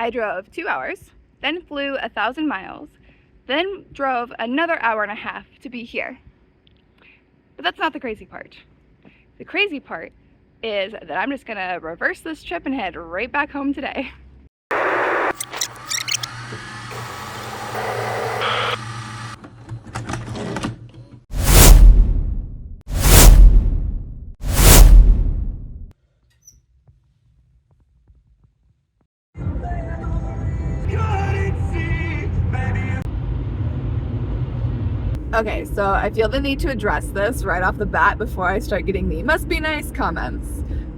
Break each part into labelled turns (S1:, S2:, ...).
S1: I drove 2 hours, then flew 1,000 miles, then drove another hour and a half to be here. But that's not the crazy part. The crazy part is that I'm just gonna reverse this trip and head right back home today. Okay, so I feel the need to address this right off the bat before I start getting the must be nice comments,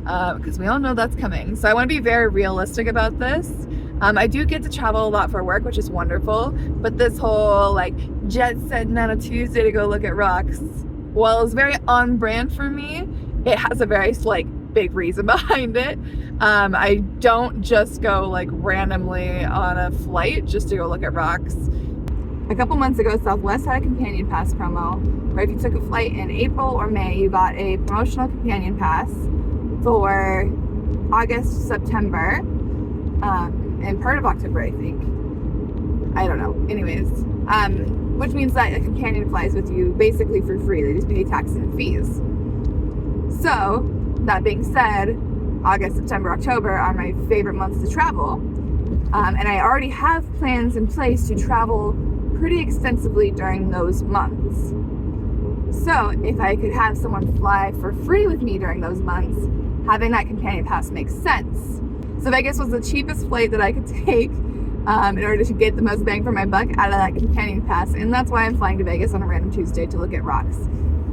S1: because we all know that's coming. So I want to be very realistic about this. I do get to travel a lot for work, which is wonderful, but this whole like jet setting on a Tuesday to go look at rocks, while it's very on brand for me, it has a very like big reason behind it. I don't just go like randomly on a flight just to go look at rocks. A couple months ago, Southwest had a companion pass promo where if you took a flight in April or May, you got a promotional companion pass for August, September, and part of October, I think. I don't know. Anyways, which means that a companion flies with you basically for free. They just pay taxes and fees. So, that being said, August, September, October are my favorite months to travel. And I already have plans in place to travel pretty extensively during those months. So if I could have someone fly for free with me during those months, having that companion pass makes sense. So Vegas was the cheapest flight that I could take in order to get the most bang for my buck out of that companion pass, and that's why I'm flying to Vegas on a random Tuesday to look at rocks.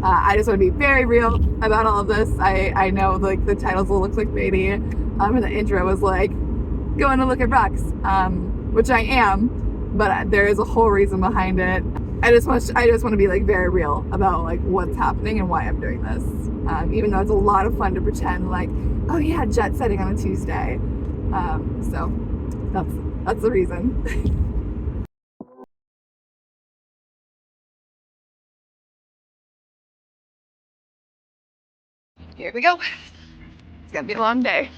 S1: I just want to be very real about all of this. I know like the titles will look clickbaity, and the intro was like going to look at rocks, which I am. But there is a whole reason behind it. I just want to be like very real about like what's happening and why I'm doing this. Even though it's a lot of fun to pretend like, oh yeah, jet setting on a Tuesday. So that's the reason. Here we go. It's gonna be a long day.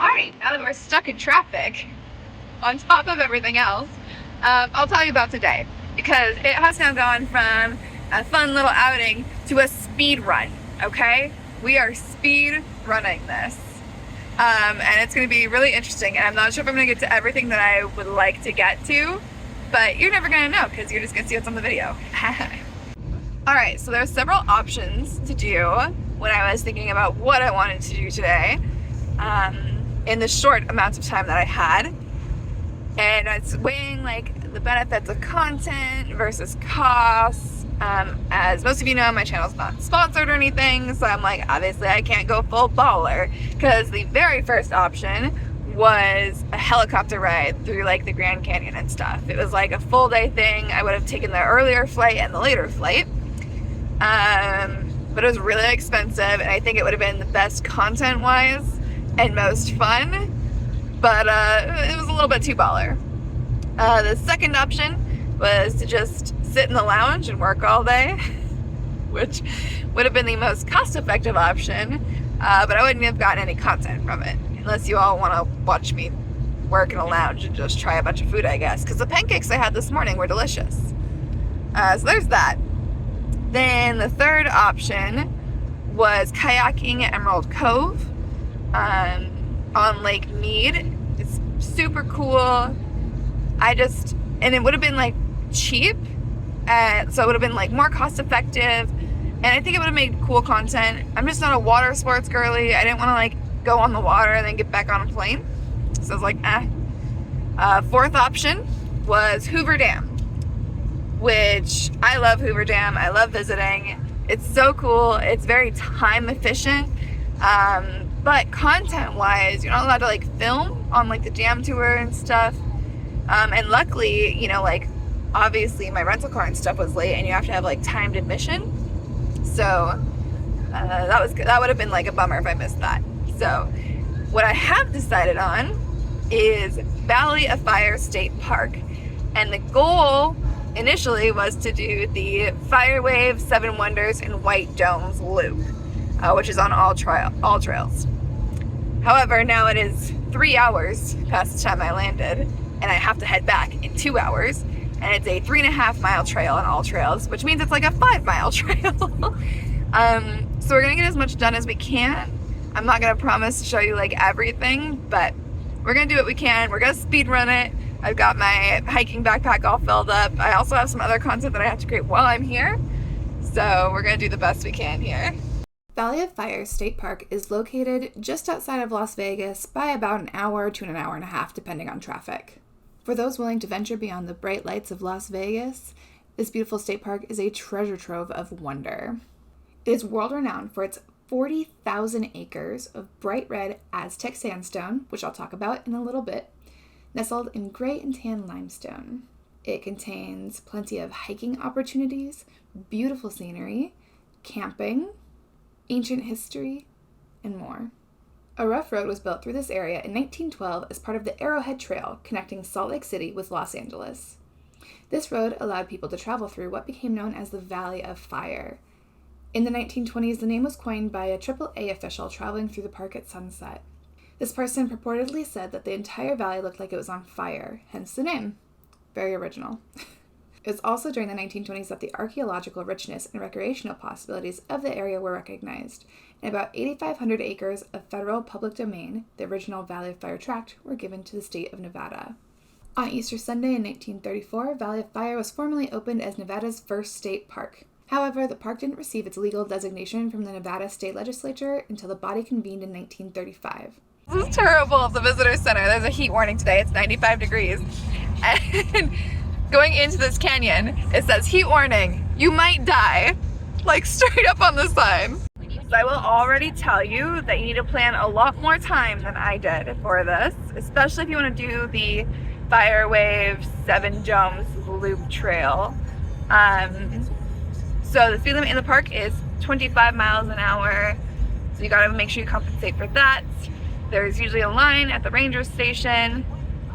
S1: Alright, now that we're stuck in traffic, on top of everything else, I'll tell you about today, because it has now gone from a fun little outing to a speed run, okay? We are speed running this. And it's going to be really interesting, and I'm not sure if I'm going to get to everything that I would like to get to, but you're never going to know, because you're just going to see what's on the video. Alright, so there's several options to do when I was thinking about what I wanted to do today. In the short amounts of time that I had, and it's weighing like the benefits of content versus costs. As most of you know, my channel's not sponsored or anything, so I'm like, obviously I can't go full baller, because the very first option was a helicopter ride through like the Grand Canyon and stuff. It was like a full day thing. I would have taken the earlier flight and the later flight, but it was really expensive, and I think it would have been the best content wise and most fun, but it was a little bit too baller. The second option was to just sit in the lounge and work all day, which would have been the most cost-effective option, but I wouldn't have gotten any content from it, unless you all want to watch me work in a lounge and just try a bunch of food, I guess, because the pancakes I had this morning were delicious. So there's that. Then the third option was kayaking at Emerald Cove, on Lake Mead. It's super cool. And it would have been like cheap, so it would have been like more cost effective, and I think it would have made cool content. I'm just not a water sports girly. I didn't want to like go on the water and then get back on a plane, so I was like, fourth option was Hoover Dam, which I love Hoover Dam. I love visiting. It's so cool. It's very time efficient. But content wise, you're not allowed to like film on like the jam tour and stuff. And luckily, you know, like obviously my rental car and stuff was late and you have to have like timed admission. So that would have been like a bummer if I missed that. So what I have decided on is Valley of Fire State Park. And the goal initially was to do the Fire Wave, Seven Wonders, and White Domes loop, which is on all trails. However, now it is 3 hours past the time I landed, and I have to head back in 2 hours, and it's a 3.5 mile trail on all trails, which means it's like a 5 mile trail. So we're gonna get as much done as we can. I'm not gonna promise to show you like everything, but we're gonna do what we can. We're gonna speed run it. I've got my hiking backpack all filled up. I also have some other content that I have to create while I'm here. So we're gonna do the best we can here. Valley of Fire State Park is located just outside of Las Vegas by about an hour to an hour and a half, depending on traffic. For those willing to venture beyond the bright lights of Las Vegas, this beautiful state park is a treasure trove of wonder. It is world-renowned for its 40,000 acres of bright red Aztec sandstone, which I'll talk about in a little bit, nestled in gray and tan limestone. It contains plenty of hiking opportunities, beautiful scenery, camping, ancient history, and more. A rough road was built through this area in 1912 as part of the Arrowhead Trail connecting Salt Lake City with Los Angeles. This road allowed people to travel through what became known as the Valley of Fire. In the 1920s, the name was coined by a AAA official traveling through the park at sunset. This person purportedly said that the entire valley looked like it was on fire, hence the name. Very original. It was also during the 1920s that the archaeological richness and recreational possibilities of the area were recognized, and about 8,500 acres of federal public domain, the original Valley of Fire tract, were given to the state of Nevada. On Easter Sunday in 1934, Valley of Fire was formally opened as Nevada's first state park. However, the park didn't receive its legal designation from the Nevada State Legislature until the body convened in 1935. This is terrible of the visitor center. There's a heat warning today. It's 95 degrees. And going into this canyon, it says heat warning, you might die. Like straight up on the sign. So I will already tell you that you need to plan a lot more time than I did for this, especially if you want to do the Fire Wave 7 Domes Loop Trail. So the speed limit in the park is 25 miles an hour. So you gotta make sure you compensate for that. There's usually a line at the ranger station.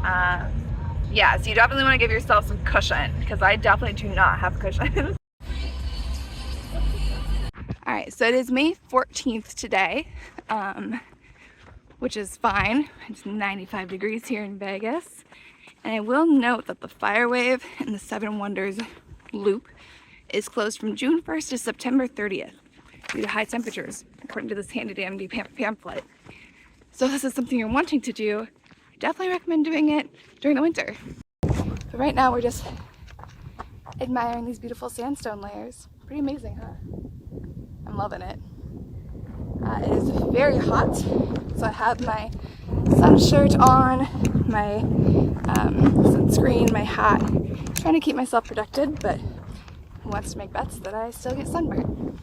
S1: Yeah, so you definitely want to give yourself some cushion, because I definitely do not have cushion. Alright, so it is May 14th today, which is fine. It's 95 degrees here in Vegas. And I will note that the Fire Wave and the Seven Wonders loop is closed from June 1st to September 30th due to high temperatures, according to this handy-dandy pamphlet. So if this is something you're wanting to do, I definitely recommend doing it during the winter. But right now we're just admiring these beautiful sandstone layers. Pretty amazing, huh? I'm loving it. It is very hot, so I have my sun shirt on, my sunscreen, my hat, trying to keep myself protected, but who wants to make bets that I still get sunburned?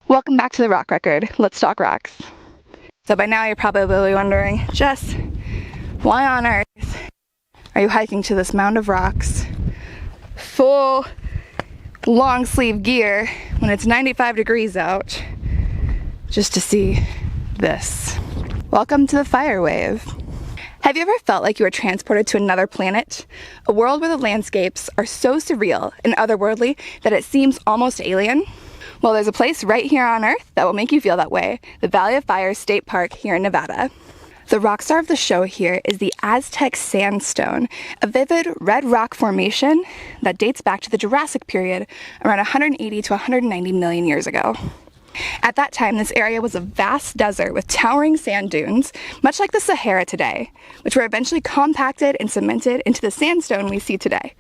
S1: Welcome back to the Rock Record. Let's talk rocks. So by now you're probably wondering, Jess, why on earth are you hiking to this mound of rocks, full long sleeve gear when it's 95 degrees out, just to see this? Welcome to the Fire Wave.
S2: Have you ever felt like you were transported to another planet? A world where the landscapes are so surreal and otherworldly that it seems almost alien? Well, there's a place right here on Earth that will make you feel that way, the Valley of Fire State Park here in Nevada. The rock star of the show here is the Aztec Sandstone, a vivid red rock formation that dates back to the Jurassic period around 180 to 190 million years ago. At that time, this area was a vast desert with towering sand dunes, much like the Sahara today, which were eventually compacted and cemented into the sandstone we see today.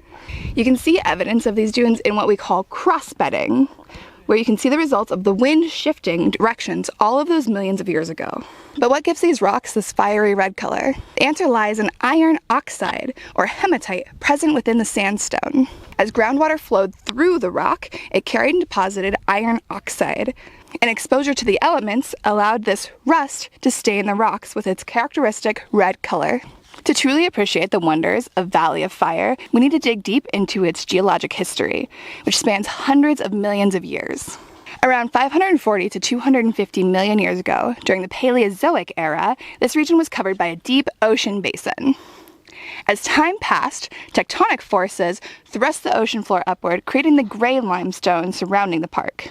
S2: You can see evidence of these dunes in what we call cross-bedding, where you can see the results of the wind shifting directions all of those millions of years ago. But what gives these rocks this fiery red color? The answer lies in iron oxide, or hematite, present within the sandstone. As groundwater flowed through the rock, it carried and deposited iron oxide, and exposure to the elements allowed this rust to stay in the rocks with its characteristic red color. To truly appreciate the wonders of Valley of Fire, we need to dig deep into its geologic history, which spans hundreds of millions of years. Around 540 to 250 million years ago, during the Paleozoic era, this region was covered by a deep ocean basin. As time passed, tectonic forces thrust the ocean floor upward, creating the gray limestone surrounding the park.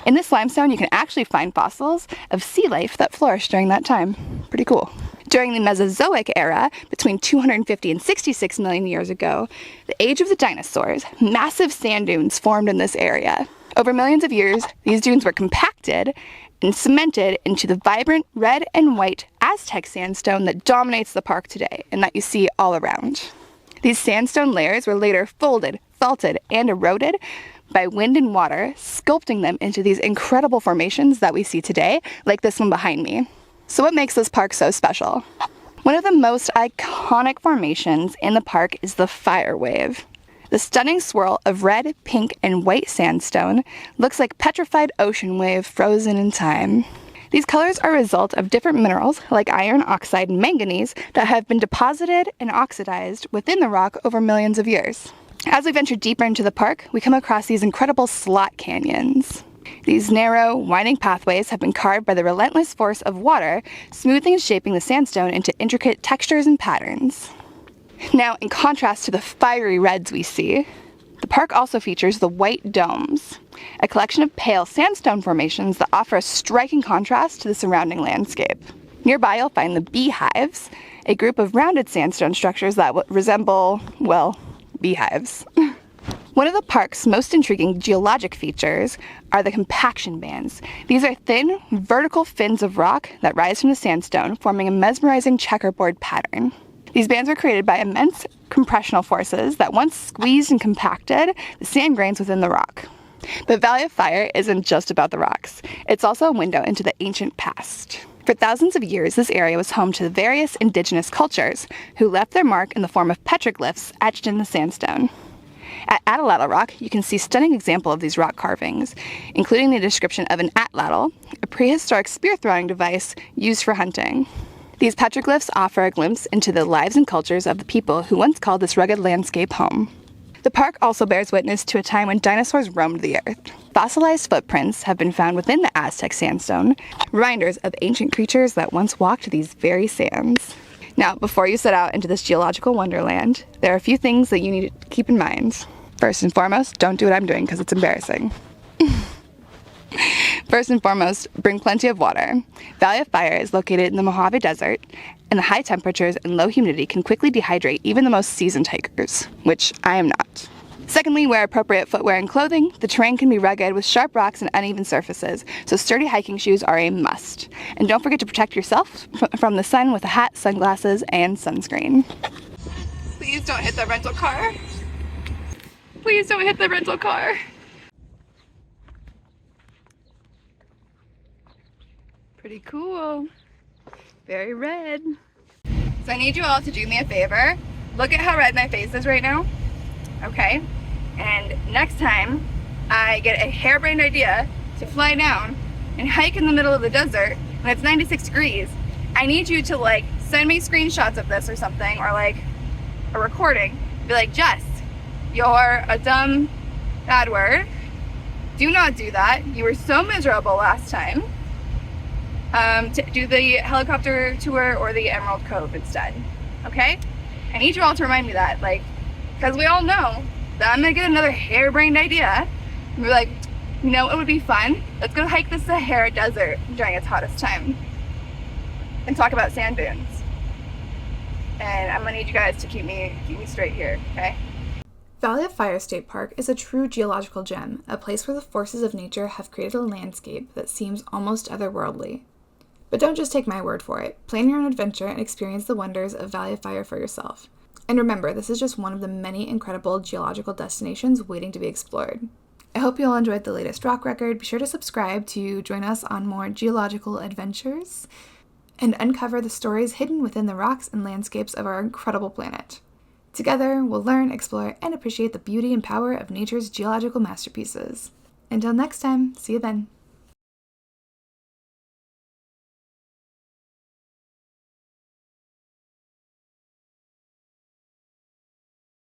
S2: In this limestone, you can actually find fossils of sea life that flourished during that time. Pretty cool. During the Mesozoic era, between 250 and 66 million years ago, the age of the dinosaurs, massive sand dunes formed in this area. Over millions of years, these dunes were compacted and cemented into the vibrant red and white Aztec sandstone that dominates the park today and that you see all around. These sandstone layers were later folded, faulted, and eroded by wind and water, sculpting them into these incredible formations that we see today, like this one behind me. So what makes this park so special? One of the most iconic formations in the park is the fire wave. The stunning swirl of red, pink, and white sandstone looks like petrified ocean wave frozen in time. These colors are a result of different minerals like iron oxide and manganese that have been deposited and oxidized within the rock over millions of years. As we venture deeper into the park, we come across these incredible slot canyons. These narrow, winding pathways have been carved by the relentless force of water, smoothing and shaping the sandstone into intricate textures and patterns. Now, in contrast to the fiery reds we see, the park also features the white domes, a collection of pale sandstone formations that offer a striking contrast to the surrounding landscape. Nearby, you'll find the beehives, a group of rounded sandstone structures that resemble, well, beehives. One of the park's most intriguing geologic features are the compaction bands. These are thin, vertical fins of rock that rise from the sandstone, forming a mesmerizing checkerboard pattern. These bands were created by immense compressional forces that once squeezed and compacted the sand grains within the rock. But Valley of Fire isn't just about the rocks. It's also a window into the ancient past. For thousands of years, this area was home to the various indigenous cultures who left their mark in the form of petroglyphs etched in the sandstone. At Atlatl Rock, you can see a stunning example of these rock carvings, including the description of an atlatl, a prehistoric spear-throwing device used for hunting. These petroglyphs offer a glimpse into the lives and cultures of the people who once called this rugged landscape home. The park also bears witness to a time when dinosaurs roamed the earth. Fossilized footprints have been found within the Aztec sandstone, reminders of ancient creatures that once walked these very sands. Now, before you set out into this geological wonderland, there are a few things that you need to keep in mind. First and foremost, don't do what I'm doing because it's embarrassing. First and foremost, bring plenty of water. Valley of Fire is located in the Mojave Desert, and the high temperatures and low humidity can quickly dehydrate even the most seasoned hikers, which I am not. Secondly, wear appropriate footwear and clothing. The terrain can be rugged with sharp rocks and uneven surfaces, so sturdy hiking shoes are a must. And don't forget to protect yourself from the sun with a hat, sunglasses, and sunscreen. Please don't hit the rental car. Please don't hit the rental car. Pretty cool. Very red. So I need you all to do me a favor. Look at how red my face is right now. Okay? And next time I get a harebrained idea to fly down and hike in the middle of the desert when it's 96 degrees, I need you to like send me screenshots of this or something, or like a recording. Be like, Jess, you're a dumb bad word. Do not do that. You were so miserable last time. To do the helicopter tour or the Emerald Cove instead. okay? I need you all to remind me that, like, because we all know that I'm gonna get another harebrained idea. And we're like, you know, it would be fun. Let's go hike the Sahara Desert during its hottest time and talk about sand dunes. And I'm gonna need you guys to keep me straight here, okay?
S3: Valley of Fire State Park is a true geological gem, a place where the forces of nature have created a landscape that seems almost otherworldly. But don't just take my word for it. Plan your own adventure and experience the wonders of Valley of Fire for yourself. And remember, this is just one of the many incredible geological destinations waiting to be explored. I hope you all enjoyed the latest rock record. Be sure to subscribe to join us on more geological adventures and uncover the stories hidden within the rocks and landscapes of our incredible planet. Together, we'll learn, explore, and appreciate the beauty and power of nature's geological masterpieces. Until next time, see you then.